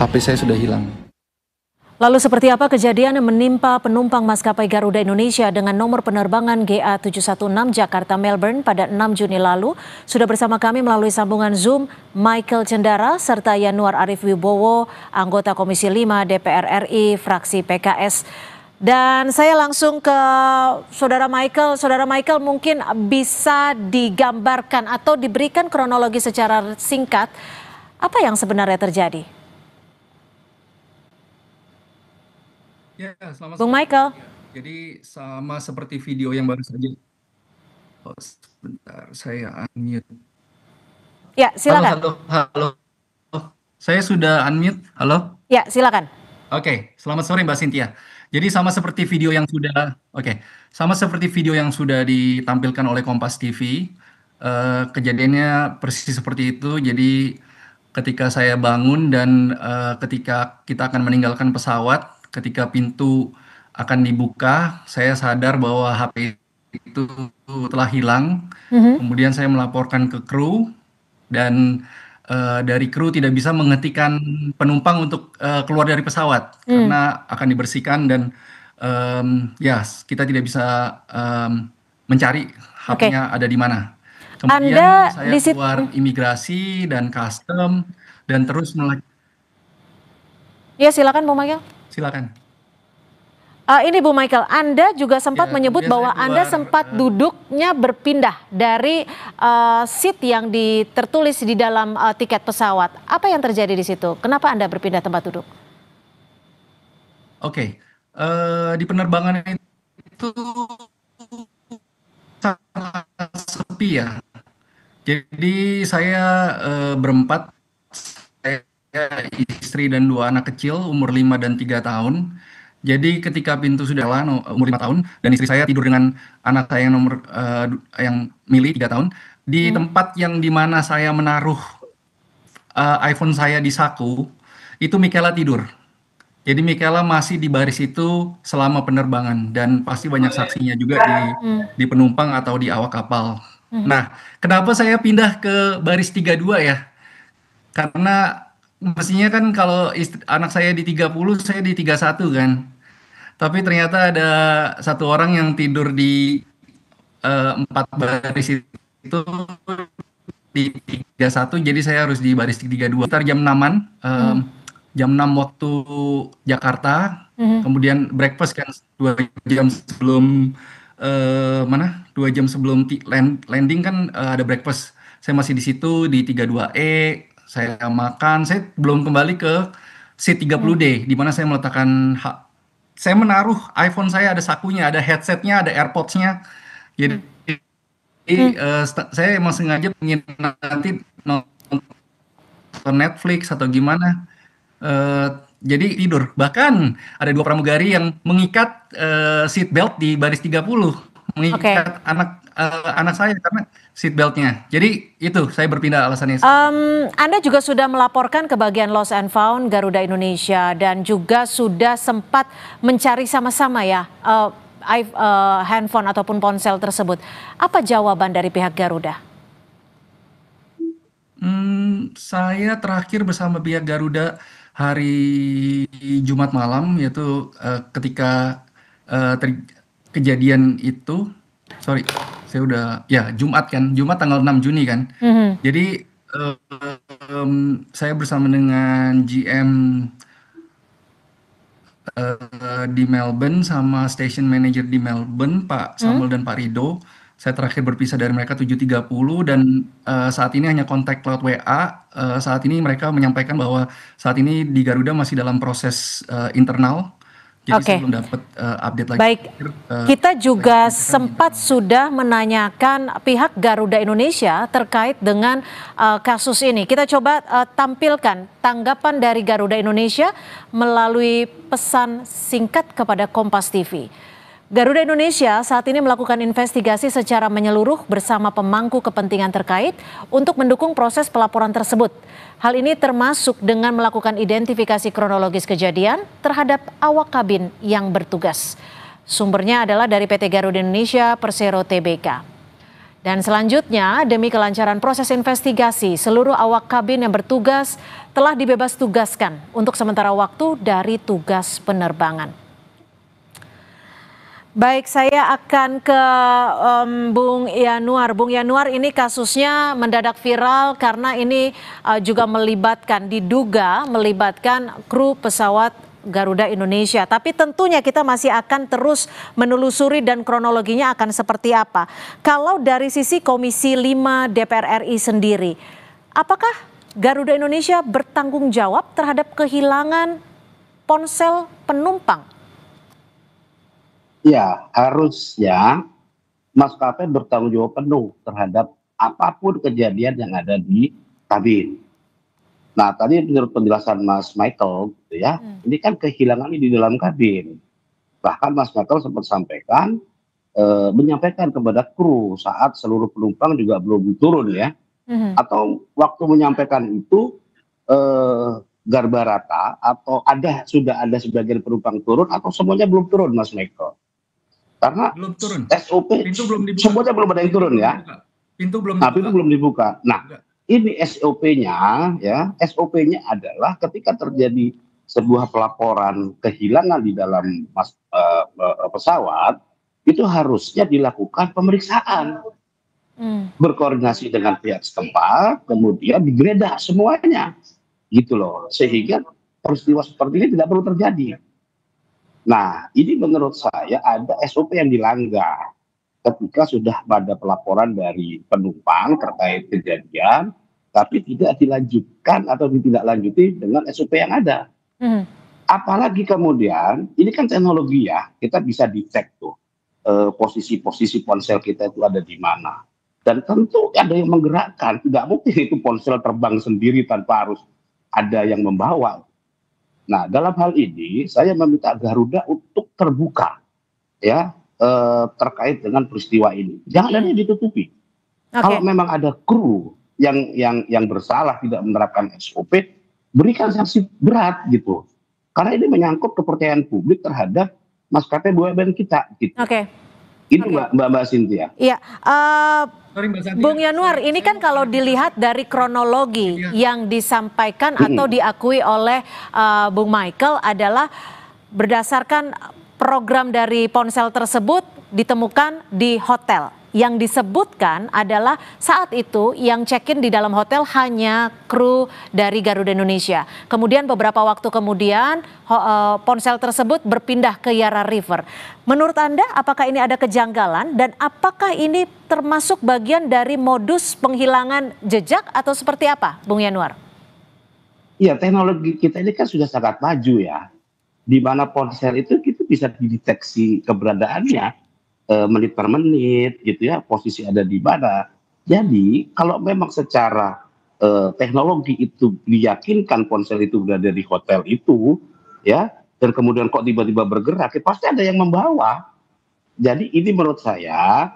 HP saya sudah hilang. Lalu seperti apa kejadian yang menimpa penumpang maskapai Garuda Indonesia dengan nomor penerbangan GA716 Jakarta-Melbourne pada 6 Juni lalu? Sudah bersama kami melalui sambungan Zoom Michael Cendara serta Yanuar Arif Wibowo, anggota Komisi 5 DPR RI, fraksi PKS. Dan saya langsung ke Saudara Michael. Saudara Michael, mungkin bisa digambarkan atau diberikan kronologi secara singkat apa yang sebenarnya terjadi? Ya, selamat Bung sore. Michael. Jadi sama seperti video yang baru saja. Oh, sebentar, saya unmute. Ya, silakan. Halo. Saya sudah unmute. Halo. Ya, silakan. Oke, selamat sore Mbak Cynthia. Jadi sama seperti video yang sudah ditampilkan oleh Kompas TV, kejadiannya persis seperti itu. Jadi ketika saya bangun dan ketika kita akan meninggalkan pesawat, ketika pintu akan dibuka, saya sadar bahwa HP itu telah hilang. Kemudian saya melaporkan ke kru dan dari kru tidak bisa menghentikan penumpang untuk keluar dari pesawat karena akan dibersihkan dan ya kita tidak bisa mencari HP-nya ada di mana. Kemudian saya keluar imigrasi dan custom dan terus Ya, silakan Bu Michael. Silakan. Ini Bu Michael, Anda juga sempat menyebut bahwa Anda sempat duduknya berpindah dari seat yang tertulis di dalam tiket pesawat. Apa yang terjadi di situ? Kenapa Anda berpindah tempat duduk? Oke, di penerbangan itu sangat sepi ya. Jadi saya berempat, saya istri dan 2 anak kecil umur 5 dan 3 tahun. Jadi ketika pintu sudah jalan umur 5 tahun dan istri saya tidur dengan anak saya yang yang Mili 3 tahun di tempat yang dimana saya menaruh iPhone saya di saku, itu Michaela tidur. Jadi Michaela masih di baris itu selama penerbangan dan pasti banyak saksinya juga di penumpang atau di awak kapal. Nah, kenapa saya pindah ke baris 32 ya? Karena mestinya kan kalau anak saya di 30, saya di 31 kan. Tapi ternyata ada satu orang yang tidur di 4 baris itu di 31, jadi saya harus di baris 32. Sekitar jam 6-an, jam 6 waktu Jakarta, kemudian breakfast kan 2 jam sebelum 2 jam sebelum landing kan ada breakfast. Saya masih di situ di 32E, saya makan, saya belum kembali ke seat 30D di mana saya meletakkan saya menaruh iPhone saya, ada sakunya, ada headsetnya, ada AirPods-nya. Jadi saya emang sengaja ingin nanti nonton Netflix atau gimana. Jadi tidur. Bahkan ada 2 pramugari yang mengikat seat belt di baris 30, mengikat anak saya karena seat beltnya. Jadi itu saya berpindah alasannya. Anda juga sudah melaporkan ke bagian Lost and Found Garuda Indonesia dan juga sudah sempat mencari sama-sama ya handphone ataupun ponsel tersebut. Apa jawaban dari pihak Garuda? Saya terakhir bersama pihak Garuda hari Jumat malam, yaitu ketika kejadian itu, saya udah Jumat tanggal 6 Juni kan. Jadi saya bersama dengan GM di Melbourne sama station manager di Melbourne, Pak Samuel dan Pak Rido. Saya terakhir berpisah dari mereka 7.30 dan saat ini hanya kontak lewat WA. Saat ini mereka menyampaikan bahwa saat ini di Garuda masih dalam proses internal. Jadi saya belum dapat update lagi. Baik, kita juga sempat sudah menanyakan pihak Garuda Indonesia terkait dengan kasus ini. Kita coba tampilkan tanggapan dari Garuda Indonesia melalui pesan singkat kepada Kompas TV. Garuda Indonesia saat ini melakukan investigasi secara menyeluruh bersama pemangku kepentingan terkait untuk mendukung proses pelaporan tersebut. Hal ini termasuk dengan melakukan identifikasi kronologis kejadian terhadap awak kabin yang bertugas. Sumbernya adalah dari PT Garuda Indonesia Persero Tbk. Dan selanjutnya, demi kelancaran proses investigasi, seluruh awak kabin yang bertugas telah dibebas tugaskan untuk sementara waktu dari tugas penerbangan. Baik, saya akan ke Bung Yanuar. Bung Yanuar, ini kasusnya mendadak viral karena ini juga diduga melibatkan kru pesawat Garuda Indonesia. Tapi tentunya kita masih akan terus menelusuri dan kronologinya akan seperti apa. Kalau dari sisi Komisi 5 DPR RI sendiri, apakah Garuda Indonesia bertanggung jawab terhadap kehilangan ponsel penumpang? Ya, harusnya maskapai bertanggung jawab penuh terhadap apapun kejadian yang ada di kabin. Nah, tadi menurut penjelasan Mas Michael, gitu ya, ini kan kehilangannya di dalam kabin. Bahkan Mas Michael sempat sampaikan, menyampaikan kepada kru saat seluruh penumpang juga belum turun ya, atau waktu menyampaikan itu garbarata atau sudah ada sebagian penumpang turun atau semuanya belum turun, Mas Michael? Karena belum turun. SOP Pintu belum dibuka. semuanya belum ada yang turun ya. Pintu belum dibuka. Nah, pintu belum dibuka. Nah, ini SOP-nya ya, SOP-nya adalah ketika terjadi sebuah pelaporan kehilangan di dalam pesawat, itu harusnya dilakukan pemeriksaan. Berkoordinasi dengan pihak setempat, kemudian digeledah semuanya. Gitu loh. Sehingga peristiwa seperti ini tidak perlu terjadi. Nah, ini menurut saya ada SOP yang dilanggar ketika sudah ada pelaporan dari penumpang terkait kejadian, tapi tidak dilanjutkan atau ditindaklanjuti dengan SOP yang ada. Apalagi kemudian, ini kan teknologi ya, kita bisa dicek tuh posisi-posisi ponsel kita itu ada di mana. Dan tentu ada yang menggerakkan, tidak mungkin itu ponsel terbang sendiri tanpa harus ada yang membawa. Nah, dalam hal ini saya meminta Garuda untuk terbuka ya terkait dengan peristiwa ini. Jangan ada yang ditutupi. Kalau memang ada kru yang bersalah tidak menerapkan SOP, berikan sanksi berat gitu. Karena ini menyangkut kepercayaan publik terhadap maskapai BUMN kita. Gitu. Itu Mbak Cynthia. Iya, Bung Yanuar, ini kan kalau dilihat dari kronologi yang disampaikan atau diakui oleh Bung Michael adalah berdasarkan program dari ponsel tersebut ditemukan di hotel. Yang disebutkan adalah saat itu yang check-in di dalam hotel hanya kru dari Garuda Indonesia. Kemudian beberapa waktu kemudian ponsel tersebut berpindah ke Yara River. Menurut Anda apakah ini ada kejanggalan dan apakah ini termasuk bagian dari modus penghilangan jejak atau seperti apa, Bung Yanuar? Iya, teknologi kita ini kan sudah sangat maju ya. Di mana ponsel itu kita bisa dideteksi keberadaannya menit per menit gitu ya, posisi ada di mana. Jadi kalau memang secara teknologi itu diyakinkan ponsel itu berada di hotel itu ya, dan kemudian kok tiba-tiba bergerak, ya pasti ada yang membawa. Jadi ini menurut saya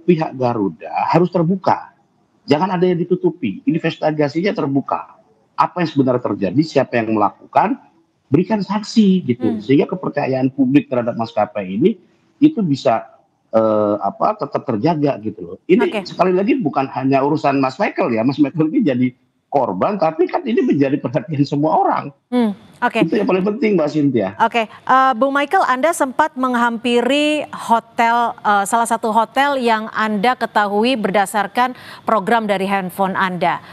pihak Garuda harus terbuka, jangan ada yang ditutupi, investigasinya terbuka. Apa yang sebenarnya terjadi, siapa yang melakukan, berikan sanksi gitu, sehingga kepercayaan publik terhadap maskapai ini itu bisa tetap terjaga gitu loh. Ini sekali lagi bukan hanya urusan Mas Michael ya, Mas Michael ini jadi korban, tapi kan ini menjadi perhatian semua orang. Itu yang paling penting, Mbak Cynthia. Bung Michael, Anda sempat menghampiri hotel, salah satu hotel yang Anda ketahui berdasarkan program dari handphone Anda.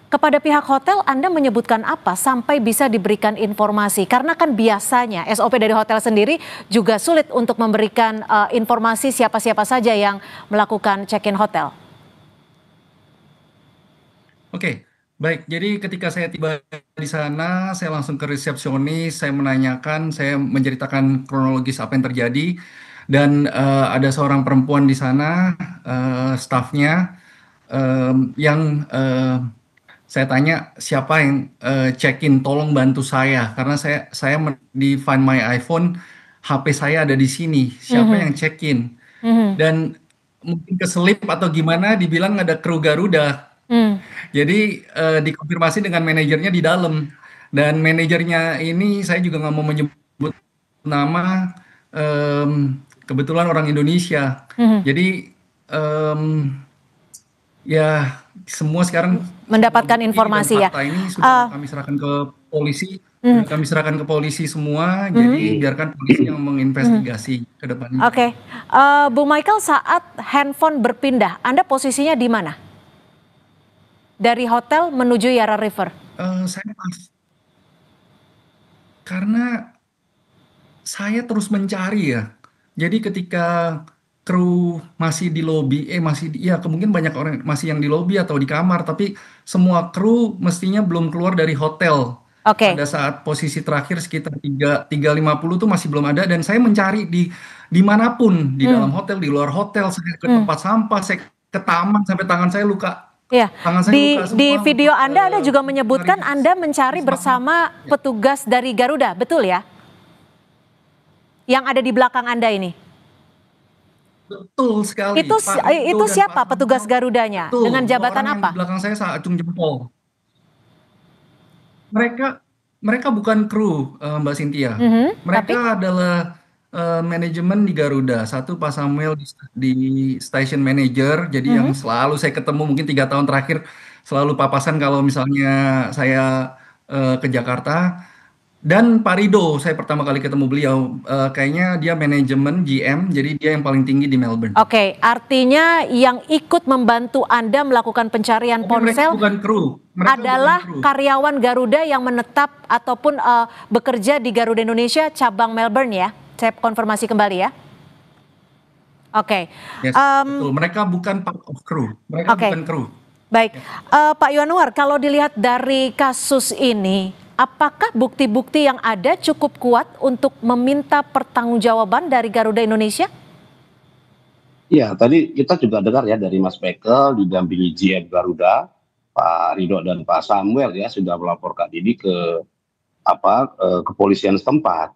Kepada pihak hotel Anda menyebutkan apa sampai bisa diberikan informasi? Karena kan biasanya SOP dari hotel sendiri juga sulit untuk memberikan informasi siapa-siapa saja yang melakukan check-in hotel. Baik. Jadi ketika saya tiba di sana, saya langsung ke resepsionis, saya menanyakan, saya menceritakan kronologis apa yang terjadi. Dan ada seorang perempuan di sana, stafnya, yang saya tanya siapa yang check-in, tolong bantu saya karena saya di Find My iPhone, HP saya ada di sini, siapa yang check-in. Dan mungkin keselip atau gimana dibilang ada kru Garuda. Jadi dikonfirmasi dengan manajernya di dalam, dan manajernya ini saya juga nggak mau menyebut nama, kebetulan orang Indonesia. Jadi em, ya semua sekarang Mendapatkan bukti dan informasi ya. fakta ini sudah kami serahkan ke polisi, semua. Jadi biarkan polisi yang menginvestigasi ke depannya. Oke, Bung Michael, saat handphone berpindah, Anda posisinya di mana? Dari hotel menuju Yara River? Saya pas karena saya terus mencari ya. Jadi ketika kru masih di lobi, ya kemungkinan banyak orang masih yang di lobi atau di kamar, tapi semua kru mestinya belum keluar dari hotel. Oke. Pada saat posisi terakhir sekitar 3.50 tuh masih belum ada, dan saya mencari di manapun, di dalam hotel, di luar hotel, saya ke tempat sampah, saya ke taman sampai tangan saya luka. Iya, Tangan saya luka di semua video untuk Anda juga menyebutkan mencari Anda mencari siswa. bersama petugas dari Garuda, betul ya? Yang ada di belakang Anda ini. Betul sekali. Itu Pak Rido dan siapa Pak petugas Samuel. Garudanya? Betul, Dengan dua jabatan orang yang apa? di belakang saya saat acung jempol. Mereka mereka bukan kru, Mbak Cynthia. Tapi Mereka adalah manajemen di Garuda. Satu Pak Samuel di station manager, jadi yang selalu saya ketemu mungkin 3 tahun terakhir selalu papasan kalau misalnya saya ke Jakarta. Dan Pak Rido, saya pertama kali ketemu beliau, kayaknya dia manajemen GM, jadi dia yang paling tinggi di Melbourne. Oke, artinya yang ikut membantu Anda melakukan pencarian Tapi mereka ponsel bukan kru. Mereka adalah bukan kru. karyawan Garuda yang menetap ataupun bekerja di Garuda Indonesia cabang Melbourne ya. Saya konfirmasi kembali ya. Oke. Yes, betul. Mereka bukan part of crew. Mereka Oke. bukan kru. Baik, Pak Yanuar, kalau dilihat dari kasus ini, apakah bukti-bukti yang ada cukup kuat untuk meminta pertanggungjawaban dari Garuda Indonesia? Iya, tadi kita juga dengar ya dari Mas Michael didampingi GM Garuda, Pak Rido dan Pak Samuel ya sudah melaporkan ini ke kepolisian setempat.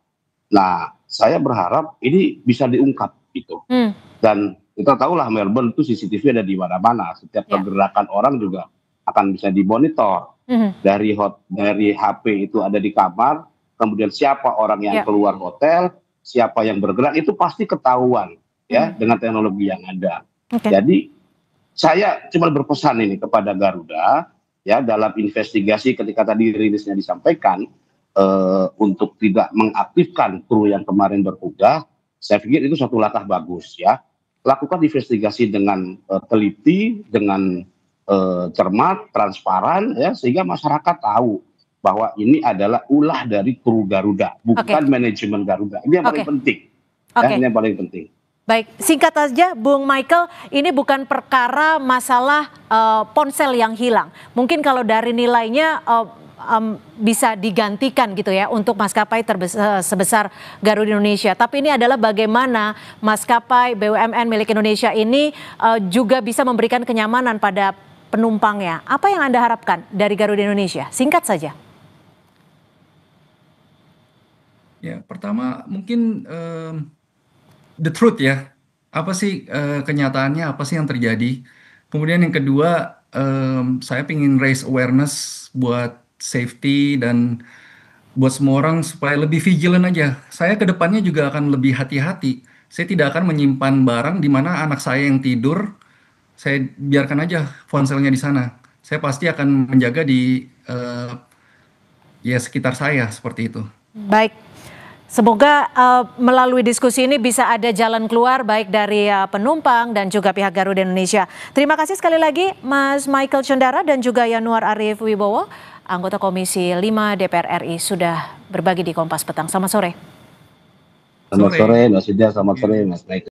Nah, saya berharap ini bisa diungkap gitu. Dan kita tahulah Melbourne itu CCTV ada di mana-mana. Setiap pergerakan orang juga akan bisa dimonitor. Dari HP itu ada di kamar, kemudian siapa orang yang keluar hotel, siapa yang bergerak itu pasti ketahuan ya dengan teknologi yang ada. Jadi saya cuma berpesan ini kepada Garuda ya dalam investigasi ketika tadi rilisnya disampaikan untuk tidak mengaktifkan kru yang kemarin bertugas. Saya pikir itu suatu langkah bagus ya. Lakukan investigasi dengan teliti, dengan cermat, transparan ya sehingga masyarakat tahu bahwa ini adalah ulah dari kru Garuda, bukan manajemen Garuda. Ini yang paling penting. Ya, ini yang paling penting. Baik, singkat saja Bung Michael, ini bukan perkara masalah ponsel yang hilang. Mungkin kalau dari nilainya bisa digantikan gitu ya untuk maskapai sebesar Garuda Indonesia. Tapi ini adalah bagaimana maskapai BUMN milik Indonesia ini juga bisa memberikan kenyamanan pada penumpangnya. Apa yang Anda harapkan dari Garuda Indonesia? Singkat saja. Ya, pertama mungkin the truth ya. Apa sih kenyataannya, apa sih yang terjadi? Kemudian yang kedua, saya ingin raise awareness buat safety dan buat semua orang supaya lebih vigilant aja. Saya ke depannya juga akan lebih hati-hati. Saya tidak akan menyimpan barang di mana anak saya yang tidur, saya biarkan aja ponselnya di sana. Saya pasti akan menjaga di ya sekitar saya seperti itu. Baik. Semoga melalui diskusi ini bisa ada jalan keluar baik dari penumpang dan juga pihak Garuda Indonesia. Terima kasih sekali lagi Mas Michael Condara dan juga Yanuar Arif Wibowo, anggota Komisi 5 DPR RI sudah berbagi di Kompas Petang. Selamat sore. Selamat sore Mas Ida, selamat sore Mas Michael.